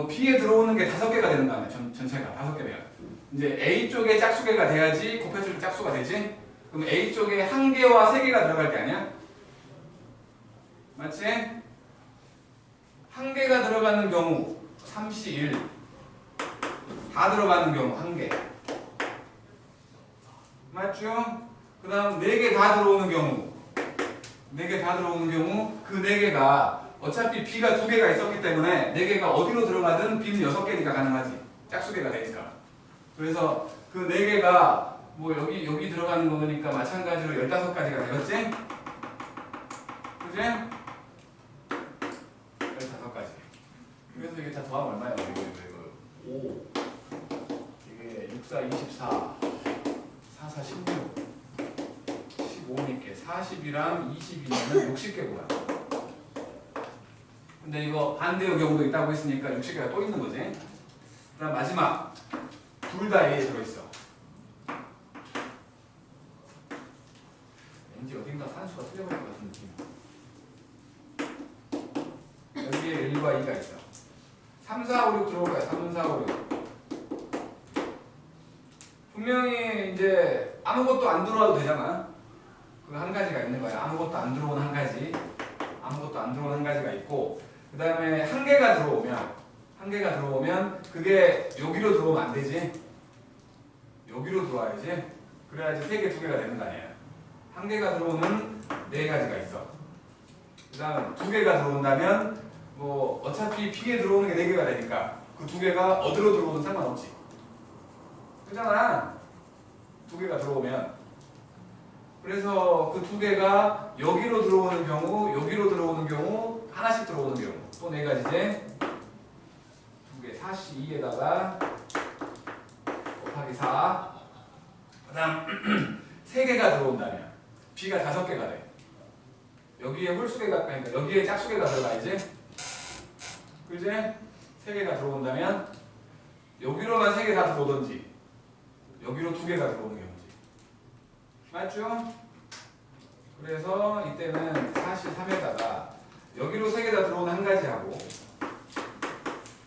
B에 들어오는 게 5개가 되는 거 아니야. 전체가 5개면 이제 A 쪽에 짝수개가 돼야지 곱했을 때 짝수가 되지. 그럼 A 쪽에 1개와 3개가 들어갈 게 아니야? 맞지? 1개가 들어가는 경우 31, 다 들어가는 경우 1개. 맞죠? 그 다음 4개 다 들어오는 경우, 그 4개가 어차피 B가 2개가 있었기 때문에 4개가 어디로 들어가든 B는 6개니까 가능하지. 짝수개가 되니까. 그래서 그 4개가 뭐 여기 들어가는 거니까 마찬가지로 15가지가 되겠지? 그지? 15가지. 그래서 이게 다 더하면 얼마야? 이거 5 이게 6, 4, 24 4, 4, 16 15니까 40이랑 22는 60개 뭐야? 근데 이거 반대의 경우도 있다고 했으니까 60개가 또 있는 거지. 그 다음 마지막 둘 다 A에 들어있어. 왠지 어딘가 산수가 틀려버릴 것 같은 느낌. 여기에 1과 2가 있어. 3, 4, 5, 6 들어올 거야. 3, 4, 5, 6 분명히 이제 아무것도 안 들어와도 되잖아. 그 한 가지가 있는 거야. 아무것도 안 들어오는 한 가지. 있고, 그 다음에 1개가 들어오면 그게 여기로 들어오면 안 되지. 여기로 들어와야지. 그래야지 3개, 2개가 되는 거 아니야. 1개가 들어오는 4가지가 있어. 그 다음 2개가 들어온다면 뭐 어차피 B에 들어오는 게 4개가 되니까 그 2개가 어디로 들어오든 상관없지. 그잖아. 2개가 들어오면. 그래서 그 2개가 여기로 들어오는 경우, 여기로 들어오는 경우, 하나씩 들어오는 경우 또 4가지지. 2개 42에다가 곱하기 4. 그 다음 3개가 들어온다면 B가 5개가 돼. 여기에 홀수개가, 그러니까 여기에 짝수개가 들어가야지. 그지? 3개가 들어온다면 여기로만 3개 다 들어오든지 여기로 2개가 들어오는 경우지. 맞죠? 그래서 이때는 43에다가 여기로 3개 다 들어오는 한 가지 하고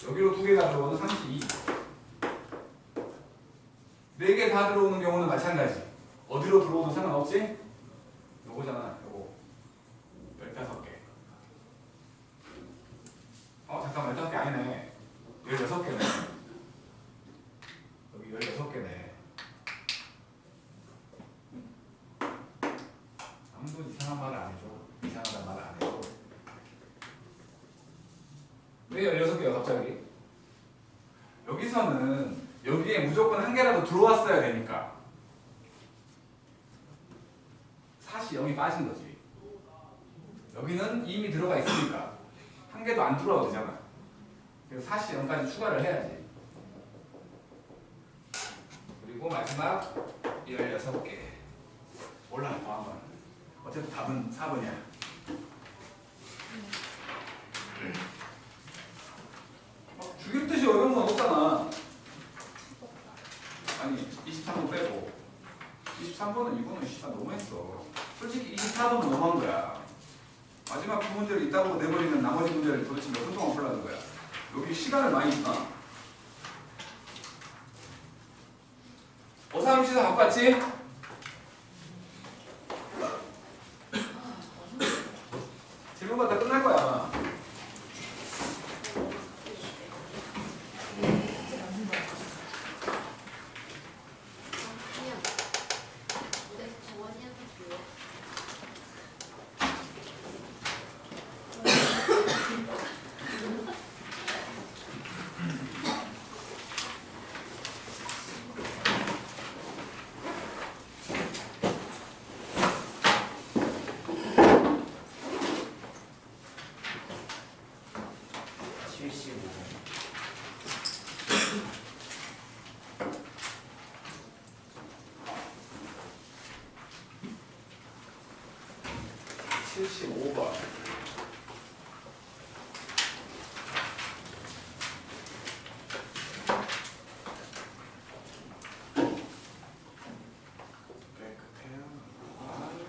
여기로 2개가 들어오는 32. 4개 다 들어오는 경우는 마찬가지. 어디로 들어오든 상관없지? 요거잖아. 잠깐만 15개 아니네. 16개네. 여기 16개네. 아무도 이상한 말을 안 해줘. 이상하다는 말을 안 해줘. 왜 16개야 갑자기? 여기서는 여기에 무조건 한 개라도 들어왔어야 되니까 사시 0이 빠진 거지. 여기는 이미 들어가 있으니까 한 개도 안 들어와도 되잖아. 그래서 사시 0까지 추가를 해야지. 그리고 마지막 16개 몰라 더한 건 어쨌든 답은 4번이야. 죽일 듯이 어려운 건 없잖아. 아니 23번 빼고 23번은 이거는 진짜 너무했어. 솔직히 24번은 너무한 거야. 마지막 두 문제를 있다고 내버리면 나머지 문제를 도대체 몇 분 동안 풀라는 거야. 여기 시간을 많이 주나? 어삼시사 바꿨지? 질문가 다 끝날 거야. 그냥 내 저번이한테 줘요. 칠십오 번. 깨끗해요. 아유,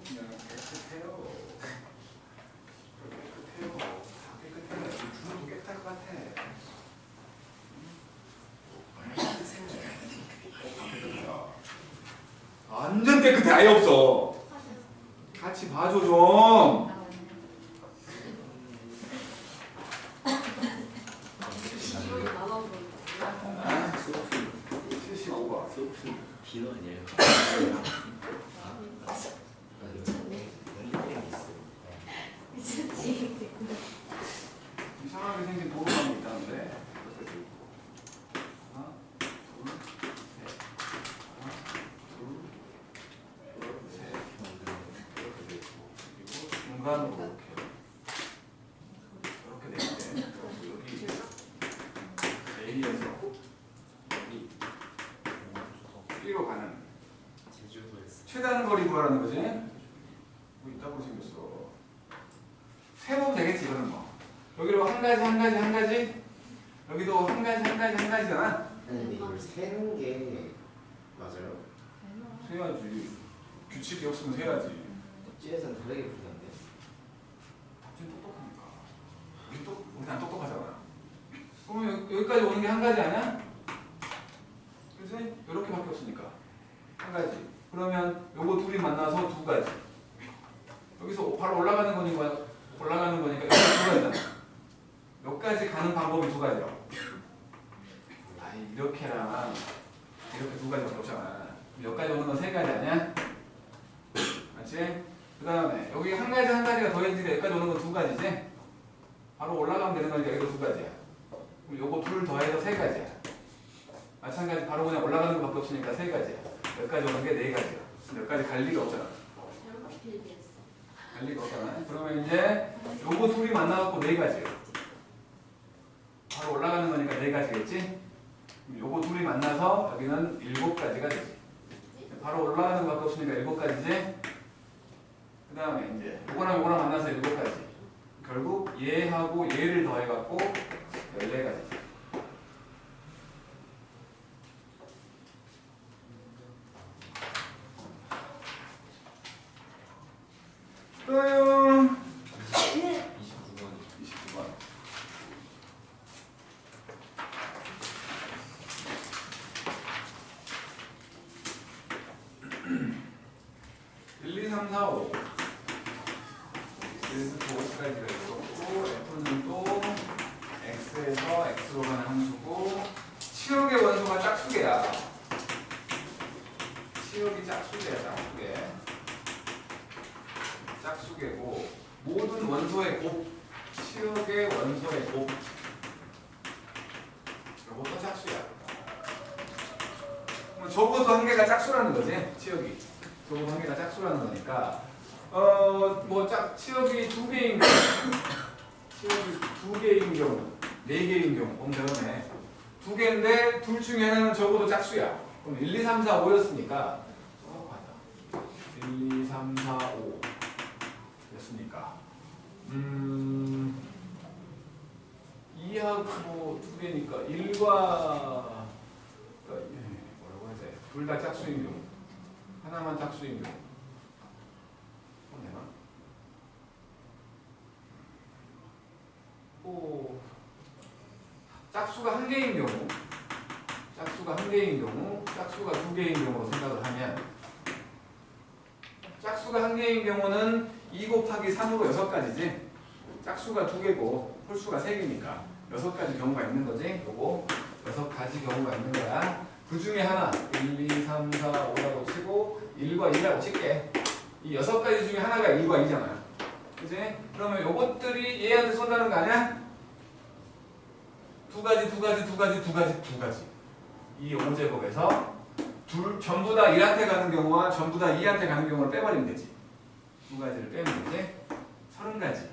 그냥 깨끗해요. 깨끗해요. 다 깨끗해. 주름도 깨끗할 것 같아. 깨끗해요. 완전 깨끗해. 아예 없어. 같이 봐줘 좀. 이걸 나눠서 75번. 비너 아니에요? 미쳤지. 이상하게 생긴 도로감이 있다는데. 하나, 둘, 셋. 하나, 둘, 셋. 이렇게 돼 있고. 그리고 중간으로 이렇게 돼 있는데. 여기 A에서 여기 B로 가는 제주도에서 최단 거리 구하라는 거지? 뭐 이따구로 생겼어. 세보면 되겠지 이거는 뭐. 여기로 한 가지 한 가지 한 가지. 여기도 한 가지 한 가지 한 가지잖아. 근데 이걸 세는 게 맞아요? 세야지. 규칙이 없으면 세야지. 찌에서는 다르게 풀던데. 답진 똑똑하니까. 우리 안 똑똑하잖아. 그러면 여기까지 오는 게 한 가지 아니야? 그치? 이렇게밖에 없으니까 한 가지. 그러면 요거 둘이 만나서 두 가지. 여기서 바로 올라가는 거니까 여기 두 가지잖아. 여기까지 가는 방법이 두 가지야. 아니 이렇게랑 이렇게 두 가지밖에 없잖아. 여기까지 오는 건 세 가지 아니야? 맞지? 그 다음에 여기 한 가지 한 가지가 더해지니까 여기까지 오는 건 두 가지지? 바로 올라가면 되는 거니까 이거 두 가지야. 그럼 요거 둘 더해서 세 가지야. 마찬가지 바로 그냥 올라가는 것밖에 없으니까 세 가지야. 여기까지 오는 게 네 가지야. 여기까지 갈 리가 없잖아. 잘못 빌드했어. 갈 리가 없잖아. 그러면 이제 요거 둘이 만나갖고 네 가지야. 바로 올라가는 거니까 네 가지겠지? 그럼 요거 둘이 만나서 여기는 7가지가 되지. 바로 올라가는 것밖에 없으니까 7가지지? 그 다음에 이제 요거랑 요거랑 만나서 7가지. 결국 얘하고 얘를 더해갖고 14가지. 또요. 29번. 29번. 1, 2, 3, 4, 5. 1에서 5까지가 있고 함수고 f는 또 x에서 x로 가는 함수고 치역의 원소가 짝수계야. 치역이 짝수계야. 짝수계고 모든 원소의 곱 치역의 원소의 곱 이것도 짝수야. 적어도 한 개가 짝수라는 거지. 치역이 적어도 한 개가 짝수라는 거니까 치역이 두 개인 경우, 치역이 두 개인 경우, 네 개인 경우 보면 되네. 두 개인데 둘 중에 하나는 적어도 짝수야. 그럼 1, 2, 3, 4, 5였으니까 1, 2, 3, 4, 5 였으니까 2하고 두 개니까 1과 뭐라고 해야 돼? 둘 다 짝수인 경우 하나만 짝수인 경우 짝수가 한 개인 경우, 짝수가 한 개인 경우, 짝수가 두 개인 경우로 생각을 하면 짝수가 한 개인 경우는 2 곱하기 3으로 6가지지. 짝수가 두 개고 홀수가 3개니까 6가지 경우가 있는 거지. 요거 6가지 경우가 있는 거야. 그 중에 하나 1, 2, 3, 4, 5라고 치고 1과 2라고 칠게. 이 6가지 중에 하나가 1과 2잖아. 그치? 그러면 요것들이 얘한테 쏜다는 거 아니야? 두 가지. 이 5제곱에서 전부 다 1한테 가는 경우와 전부 다 2한테 가는 경우를 빼버리면 되지. 두 가지를 빼면 되지. 30가지.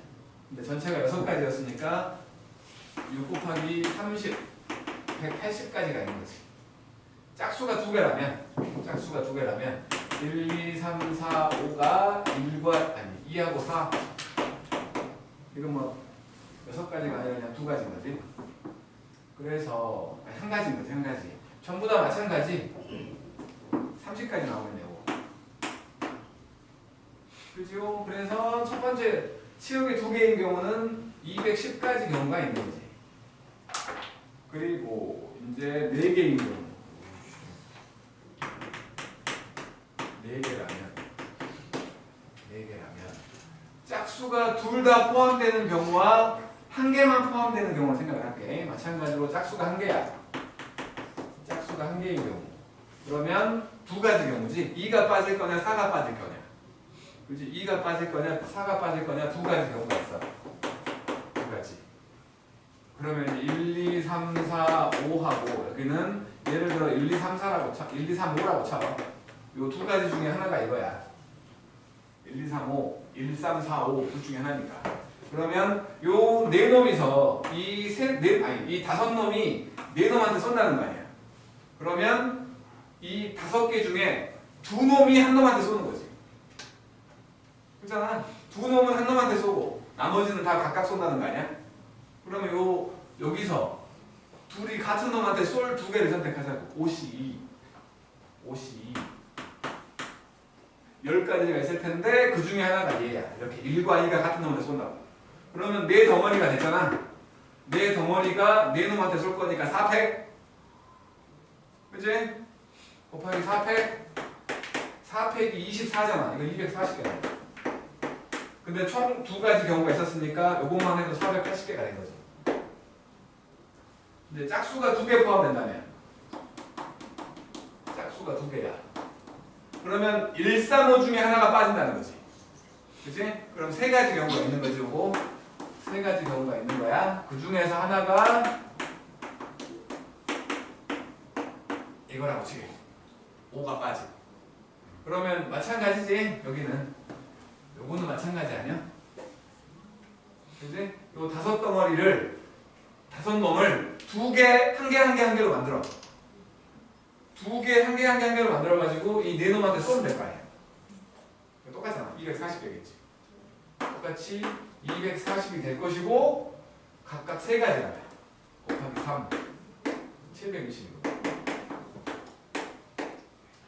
근데 전체가 6가지였으니까 6 곱하기 30, 180가지가 있는 거지. 짝수가 두 개라면 1, 2, 3, 4, 5가 2하고 4. 이건 뭐 6가지가 아니라 그냥 2가지인 거지. 그래서 한 가지인 거지, 한 가지. 전부 다 마찬가지. 30까지 나오겠네요. 그죠? 그래서 첫 번째 치역이 두 개인 경우는 210가지 경우가 있는 거지. 그리고 이제 4개인 경우. 4개라면 짝수가 둘 다 포함되는 경우와 한 개만 포함되는 경우를 생각을 할게. 마찬가지로 짝수가 한 개야. 짝수가 한 개인 경우. 그러면 두 가지 경우지. 2가 빠질 거냐, 4가 빠질 거냐. 그렇지? 2가 빠질 거냐, 4가 빠질 거냐, 두 가지 경우가 있어. 두 가지. 그러면 1, 2, 3, 4, 5하고 여기는 예를 들어 1, 2, 3, 4라고 쳐. 1, 2, 3, 5라고 쳐. 요 두 가지 중에 하나가 이거야. 1, 2, 3, 5. 1, 3, 4, 5 둘 중에 하나니까. 그러면 요 네 놈이서 이 다섯 놈이 네 놈한테 쏜다는 거 아니야. 그러면 이 5개 중에 두 놈이 한 놈한테 쏘는 거지. 그렇잖아. 두 놈은 한 놈한테 쏘고 나머지는 다 각각 쏜다는 거 아니야. 그러면 여기서 둘이 같은 놈한테 쏠 두 개를 선택하자고. 5C2. 10가지가 있을 텐데 그 중에 하나가 얘야. 이렇게 1과 2가 같은 놈한테 쏜다고. 그러면 네 덩어리가 됐잖아. 네 덩어리가 네 놈한테 쏠 거니까 4팩. 그치? 곱하기 4팩. 4팩이 24잖아. 이거 240개야. 근데 총 두 가지 경우가 있었으니까 요것만 해도 480개가 된 거지. 근데 짝수가 2개 포함된다면 짝수가 2개야. 그러면 1, 3, 5 중에 하나가 빠진다는 거지. 그치? 그럼 3가지 경우가 있는 거지. 요거 3가지 경우가 있는 거야. 그 중에서 하나가 이거라고 치게. 5가 빠지. 그러면 마찬가지지. 여기는 요거는 마찬가지 아니야? 그치? 요 5덩어리를 5놈을 2개, 한 개로 만들어. 2개, 한 개로 만들어가지고 이 네 놈한테 쏘면 될 거 아니야. 똑같잖아. 240개겠지. 똑같이 240이 될 것이고 각각 3가지라면 곱하기 3 720이고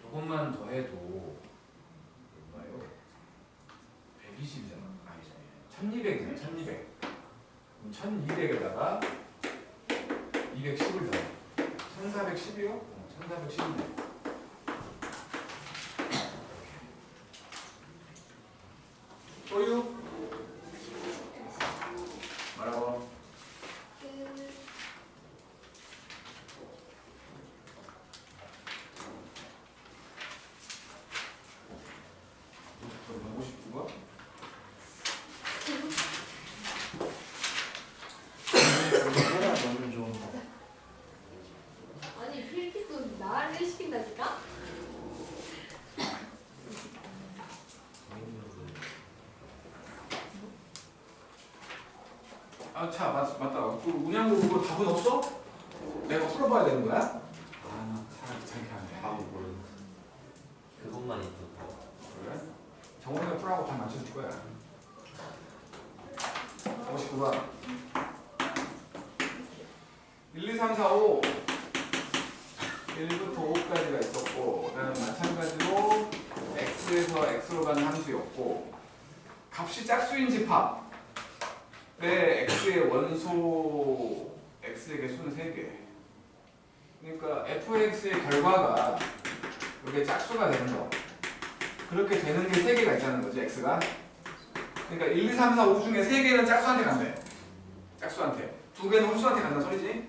이것만 더해도 얼마요? 120이잖아. 아니죠. 1200이잖아. 1200. 그럼 1200에다가 210을 더해. 1410이요? 1410이네. 소유 아, 차 맞다. 그 문양도 그거 답은 없어? 내가 풀어봐야 되는 거야? 아, 차라리 귀찮게 하네. 답은 모르는 그것만 있던 그래? 정원이가 풀하고 다 맞춰줄 거야. 59번. 1, 2, 3, 4, 5. 1부터 5까지가 있었고, 그 다음에 마찬가지로 x에서 x로 가는 함수였고, 값이 짝수인 집합. 네, x의 원소, x의 개수는 3개. 그러니까 fx의 결과가 이게 짝수가 되는 거. 그렇게 되는 게 3개가 있다는 거지, x가. 그러니까 1, 2, 3, 4, 5 중에 3개는 짝수한테 간대. 짝수한테. 2개는 홀수한테 간다는 소리지.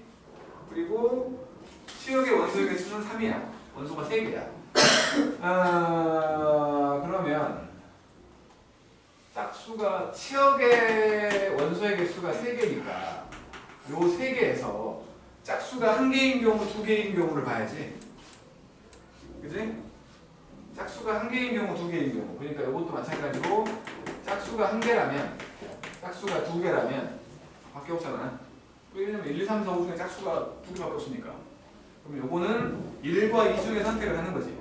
그리고 치역의 원소의 개수는 3이야. 원소가 3개야. 그러면 짝수가 치역의 원소의 개수가 3개니까 요 3개에서 짝수가 1개인 경우, 2개인 경우를 봐야지. 그지? 짝수가 1개인 경우, 2개인 경우. 그러니까 이것도 마찬가지로 짝수가 1개라면, 짝수가 2개라면 밖에 없잖아. 왜냐면 1, 2, 3, 4, 5 중에 짝수가 2개밖에 없으니까. 그럼 요거는 1과 2 중에 선택을 하는 거지.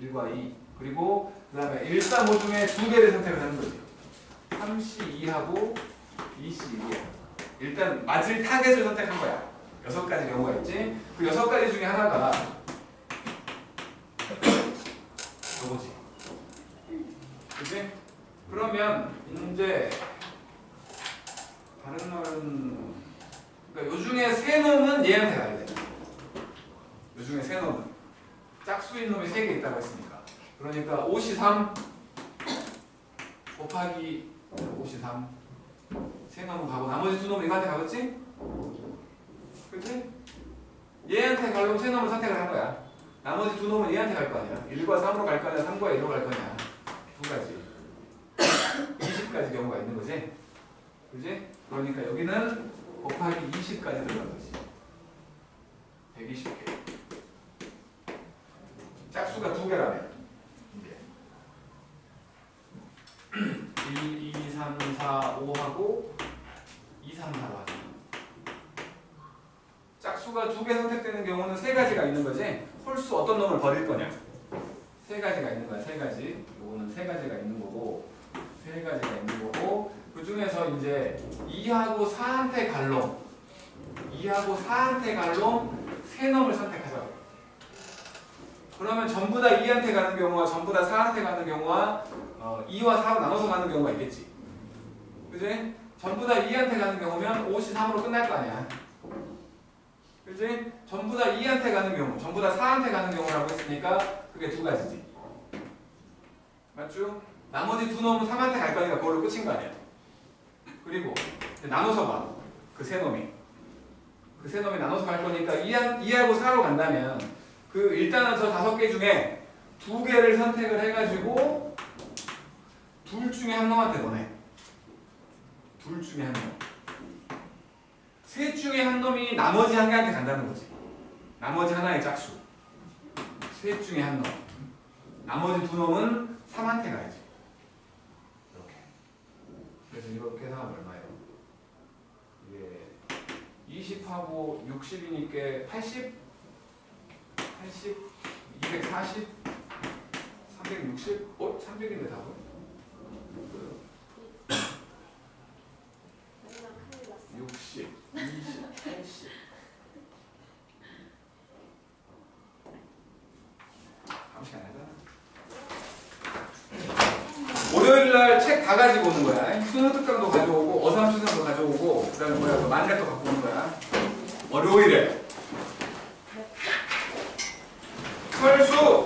1과 2. 그리고 그 다음에 1, 3, 5 중에 2개를 선택을 하는 거지. 3C2하고 2C1이야. 일단 맞을 타겟을 선택한 거야. 6가지 경우가 있지. 그 6가지 중에 하나가 요거지. 그치? 그러면 이제 다른 말은 그러니까 요 중에 세 놈은 얘한테 가야 돼. 요 중에 세 놈은 짝수인 놈이 3개 있다고 했으니까. 그러니까 5C3 곱하기 5C3 세 놈은 가고 나머지 2놈은 이거한테 가겠지? 그치? 얘한테 갈 놈 세 놈을 선택을 한 거야. 나머지 2놈은 얘한테 갈 거 아니야. 1과 3으로 갈 거냐 3과 1로 갈 거냐. 2가지 20가지 경우가 있는 거지. 그지? 그러니까 여기는 곱하기 20까지 들어간 거지. 120개. 짝수가 2개라면 1, 2, 3, 4, 5하고 2, 3, 4로 하자. 짝수가 2개 선택되는 경우는 3가지가 있는 거지. 홀수 어떤 놈을 버릴 거냐. 3가지가 있는 거야. 3가지. 요거는 3가지가 있는 거고 3가지가 있는 거고 그 중에서 이제 2하고 4한테 갈 놈 2하고 4한테 갈 놈 3놈을 선택하자. 그러면 전부 다 2한테 가는 경우와 전부 다 4한테 가는 경우와 2와 4로 나눠서 가는 경우가 있겠지. 그지? 전부 다 2한테 가는 경우면 5C3으로 끝날 거 아니야. 그지? 전부 다 2한테 가는 경우, 전부 다 4한테 가는 경우라고 했으니까 그게 2가지지. 맞죠? 나머지 2놈은 3한테 갈 거니까 그걸로 끝인 거 아니야. 그리고 나눠서 봐. 그 세 놈이. 그 세 놈이 나눠서 갈 거니까 2하고 4로 간다면 그 일단은 저 5개 중에 2개를 선택을 해가지고 둘 중에 한 놈한테 보내. 둘 중에 한 놈. 셋 중에 한 놈이 나머지 한 개한테 간다는 거지. 나머지 하나의 짝수. 셋 중에 한 놈. 나머지 2놈은 3한테 가야지. 이렇게. 그래서 이렇게 해서 얼마예요? 이게 20하고 60이니까 80? 80? 240? 360? 300인데 답은? 60, 20, 80. 아무 시간 안 하잖아. 월요일날 책 다 가지고 오는 거야. 수능특강도 가져오고 어삼수능도 가져오고 그 다음에 뭐야 만렙도 갖고 오는 거야. 월요일에 철수